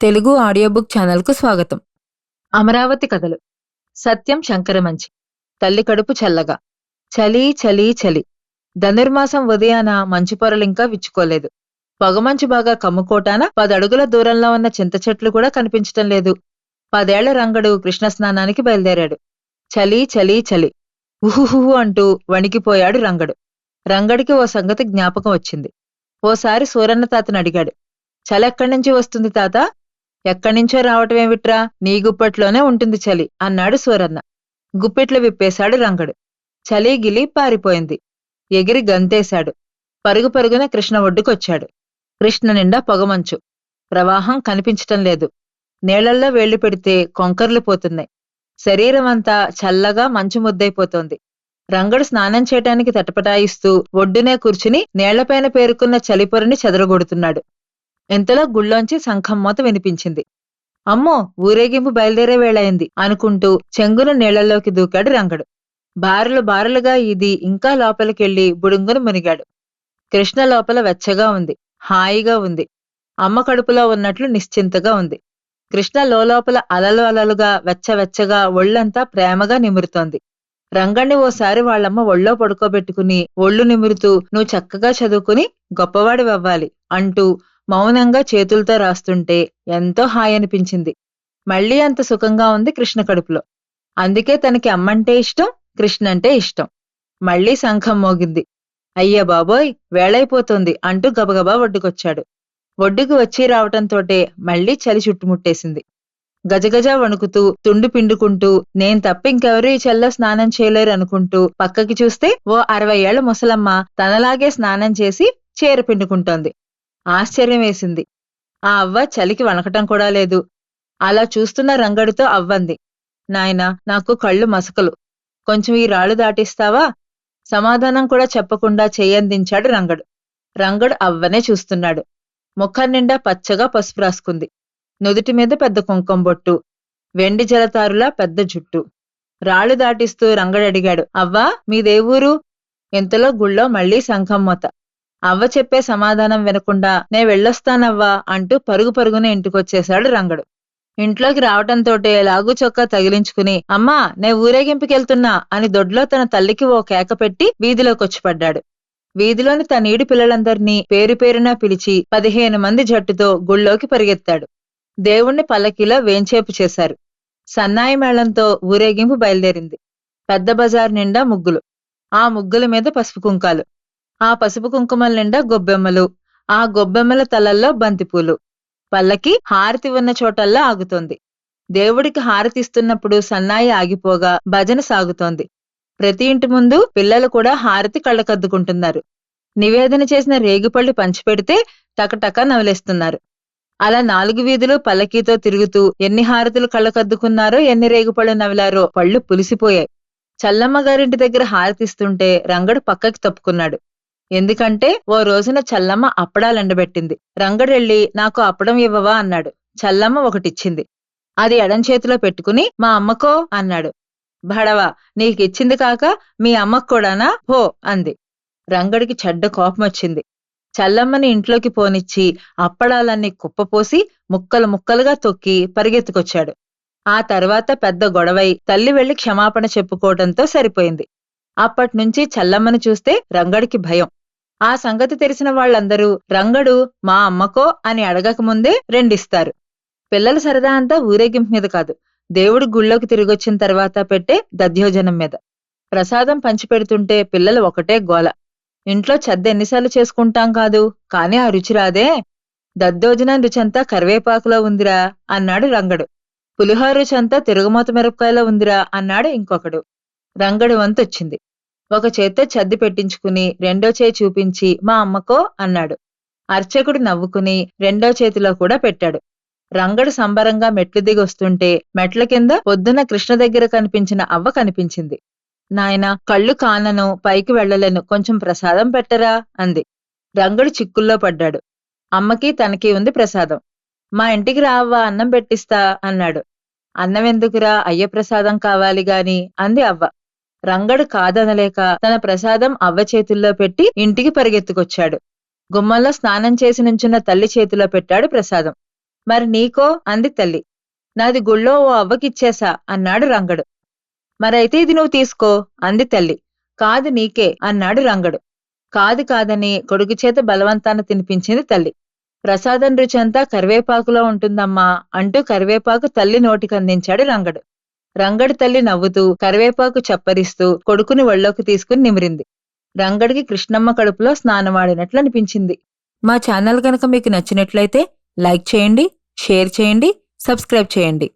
Telugu audio book ఛానల్కు స్వాగతం. అమరావతి కథలు. సత్యం శంకరమంచి. తల్లి కడుపు చల్లగా. చలి చలి చలి. ధనుర్మాసం ఉదయాన మంచు పొరలింకా విచ్చుకోలేదు. పొగమంచు బాగా కమ్ముకోటాన 10 అడుగుల దూరంలో ఉన్న చింత చెట్లు కూడా కనిపించటం లేదు. 10 ఏళ్ల రంగడు కృష్ణ స్నానానికి బయలుదేరాడు. చలి చలి చలి. ఉహుహుహు అంటూ వణికిపోయాడు రంగడు. రంగడికి ఓ సంగతి జ్ఞాపకం వచ్చింది. ఓసారి సూరన్న తాతను అడిగాడు. చలెక్కడ్నుంచి వస్తుంది తాత? ఎక్కడ్నించో రావటమేమిట్రా, నీ గుప్పట్లోనే ఉంటుంది చలి అన్నాడు సూరన్న. గుప్పిట్లు విప్పేశాడు రంగడు. చలి గిలి పారిపోయింది. ఎగిరి గంతేశాడు. పరుగు పరుగున కృష్ణ ఒడ్డుకొచ్చాడు. కృష్ణ నిండా పొగమంచు. ప్రవాహం కనిపించటం లేదు. నీళ్లల్లో వేళ్లు పెడితే కొంకర్లు పోతున్నాయి. శరీరమంతా చల్లగా మంచు ముద్దైపోతోంది. రంగడు స్నానం చేయటానికి తటపటాయిస్తూ ఒడ్డునే కూర్చుని నీళ్లపైన పేరుకున్న చలిపొరని చెదరగొడుతున్నాడు. ఇంతలో గుళ్ళోంచి శంఖం మోత వినిపించింది. అమ్మో, ఊరేగింపు బయలుదేరే వేళయింది అనుకుంటూ చెంగున నీళ్లలోకి దూకాడు రంగడు. బారులు బారులుగా ఈది ఇంకా లోపలికెళ్లి బుడుంగును మునిగాడు. కృష్ణ లోపల వెచ్చగా ఉంది, హాయిగా ఉంది. అమ్మ కడుపులో ఉన్నట్లు నిశ్చింతగా ఉంది. కృష్ణ లోపల అలలు అలలుగా వెచ్చవెచ్చగా ఒళ్లంతా ప్రేమగా నిమురుతోంది. రంగణ్ణి ఓసారి వాళ్ళమ్మ ఒళ్ళో పడుకోబెట్టుకుని ఒళ్ళు నిమురుతూ నువ్వు చక్కగా చదువుకుని గొప్పవాడివవ్వాలి అంటూ మౌనంగా చేతులతో రాస్తుంటే ఎంతో హాయనిపించింది. మళ్లీ అంత సుఖంగా ఉంది కృష్ణ కడుపులో. అందుకే తనకి అమ్మంటే ఇష్టం, కృష్ణంటే ఇష్టం. మళ్లీ శంఖం మోగింది. అయ్య బాబోయ్, వేళైపోతోంది అంటూ గబగబా ఒడ్డుకొచ్చాడు. ఒడ్డుకు వచ్చి రావటంతోటే మళ్లీ చలి చుట్టుముట్టేసింది. గజగజ వణుకుతూ తుండు పిండుకుంటూ నేను తప్ప ఇంకెవరూ ఈ చలిలో స్నానం చేయలేరు అనుకుంటూ పక్కకి చూస్తే ఓ 60 ఏళ్ల ముసలమ్మ తనలాగే స్నానం చేసి చీర పిండుకుంటోంది. ఆశ్చర్యం వేసింది. ఆ అవ్వ చలికి వణకటం కూడా లేదు. అలా చూస్తున్న రంగడితో అవ్వంది. నాయనా, నాకు కళ్ళు మసకలు. కొంచెం ఈ రాళ్లు దాటిస్తావా? సమాధానం కూడా చెప్పకుండా చెయ్యందించాడు రంగడు. రంగడు అవ్వనే చూస్తున్నాడు. ముఖం నిండా పచ్చగా పసుపు రాసుకుంది. నుదుటి మీద పెద్ద కుంకం బొట్టు, వెండి జలతారులా పెద్ద జుట్టు. రాళ్లు దాటిస్తూ రంగడడిగాడు, అవ్వా, మీదే ఊరు? ఇంతలో గుళ్ళో మళ్లీ శంఖం మోత. అవ్వ చెప్పే సమాధానం వినకుండా నే వెళ్ళొస్తానవ్వా అంటూ పరుగు పరుగున ఇంటికొచ్చేశాడు రంగడు. ఇంట్లోకి రావటంతోటే లాగు చొక్కా తగిలించుకుని అమ్మా, నే ఊరేగింపుకెళ్తున్నా అని దొడ్లో తన తల్లికి ఓ కేక పెట్టి వీధిలోకొచ్చి పడ్డాడు. వీధిలోని తనీడి పిల్లలందర్నీ పేరు పేరునా పిలిచి 15 మంది జట్టుతో గుళ్ళోకి పరిగెత్తాడు. దేవుణ్ణి పల్లకీలో వేంచేపు చేశారు. సన్నాయి మేళంతో ఊరేగింపు బయలుదేరింది. పెద్ద బజార్ నిండా ముగ్గులు. ఆ ముగ్గుల మీద పసుపు కుంకాలు. ఆ పసుపు కుంకుమల నిండా గొబ్బెమ్మలు. ఆ గొబ్బెమ్మల తలల్లో బంతిపూలు. పల్లకి హారతి ఉన్న చోటల్లా ఆగుతోంది. దేవుడికి హారతిస్తున్నప్పుడు సన్నాయి ఆగిపోగా భజన సాగుతోంది. ప్రతి ఇంటి ముందు పిల్లలు కూడా హారతి కళ్ళకద్దుకుంటున్నారు. నివేదన చేసిన రేగిపళ్ళు పంచిపెడితే టకటక నవలేస్తున్నారు. అలా 4 వీధులు పల్లకీతో తిరుగుతూ ఎన్ని హారతులు కళ్ళకద్దుకున్నారో, ఎన్ని రేగుపళ్ళు నవిలారో పళ్ళు పులిసిపోయాయి. చల్లమ్మ గారింటి దగ్గర హారతిస్తుంటే రంగడు పక్కకి తప్పుకున్నాడు. ఎందుకంటే ఓ రోజున చల్లమ్మ అప్పడాలెండబెట్టింది. రంగడెళ్ళి నాకు అప్పడం ఇవ్వవా అన్నాడు. చల్లమ్మ ఒకటిచ్చింది. అది ఎడం చేతిలో పెట్టుకుని మా అమ్మకో అన్నాడు. భడవా, నీకిచ్చింది కాక మీ అమ్మకు కూడానా హో అంది. రంగడికి చెడ్డ కోపమొచ్చింది. చల్లమ్మని ఇంట్లోకి పోనిచ్చి అప్పడాలన్నీ కుప్పపోసి ముక్కలు ముక్కలుగా తొక్కి పరిగెత్తుకొచ్చాడు. ఆ తర్వాత పెద్ద గొడవై తల్లి వెళ్లి క్షమాపణ చెప్పుకోవటంతో సరిపోయింది. అప్పట్నుంచి చల్లమ్మని చూస్తే రంగడికి భయం. ఆ సంగతి తెలిసిన వాళ్లందరూ రంగడు మా అమ్మకో అని అడగకముందే రెండిస్తారు. పిల్లల సరదా అంతా ఊరేగింపు మీద కాదు, దేవుడి గుళ్ళోకి తిరిగొచ్చిన తర్వాత పెట్టే దధ్యోజనం మీద. ప్రసాదం పంచిపెడుతుంటే పిల్లలు ఒకటే గోల. ఇంట్లో చెద్ద ఎన్నిసార్లు చేసుకుంటాం కాదు, కాని ఆ రుచి రాదే. దద్దోజనం రుచంతా కరివేపాకులో ఉందిరా అన్నాడు రంగడు. పులిహోర రుచంతా తిరుగుమూత మిరపకాయలో ఉందిరా అన్నాడు ఇంకొకడు. రంగడు వంతొచ్చింది. ఒక చేత్తో చద్ది పెట్టించుకుని రెండో చేయి చూపించి మా అమ్మకో అన్నాడు. అర్చకుడు నవ్వుకుని రెండో చేతిలో కూడా పెట్టాడు. రంగడు సంబరంగా మెట్లు దిగొస్తుంటే మెట్ల కింద పొద్దున కృష్ణ దగ్గర కనిపించిన అవ్వ కనిపించింది. నాయనా, కళ్ళు కానను, పైకి వెళ్లలేను, కొంచెం ప్రసాదం పెట్టరా అంది. రంగడు చిక్కుల్లో పడ్డాడు. అమ్మకి తనకి ఉంది ప్రసాదం. మా ఇంటికి రావ్వా, అన్నం పెట్టిస్తా అన్నాడు. అన్నమెందుకురా, అయ్య ప్రసాదం కావాలి గాని అంది అవ్వ. రంగడు కాదనలేక తన ప్రసాదం అవ్వ చేతుల్లో పెట్టి ఇంటికి పరిగెత్తుకొచ్చాడు. గుమ్మంలో స్నానం చేసి నుంచున్న తల్లి చేతిలో పెట్టాడు ప్రసాదం. మరి నీకో అంది తల్లి. నాది గుళ్ళో ఓ అవ్వకిచ్చేశా అన్నాడు రంగడు. మరైతే ఇది నువ్వు తీసుకో అంది తల్లి. కాదు నీకే అన్నాడు రంగడు. కాదు కాదని కొడుకు చేత బలవంతాన తినిపించింది తల్లి. ప్రసాదం రుచంతా కరివేపాకులో ఉంటుందమ్మా అంటూ కరివేపాకు తల్లి నోటికందించాడు రంగడు. రంగడి తల్లి నవ్వుతూ కరివేపాకు చప్పరిస్తూ కొడుకుని ఒళ్ళోకి తీసుకుని నిమిరింది. రంగడికి కృష్ణమ్మ కడుపులో స్నానమాడినట్లు అనిపించింది. మా ఛానల్ గనక మీకు నచ్చినట్లయితే లైక్ చేయండి, షేర్ చేయండి, సబ్స్క్రైబ్ చేయండి.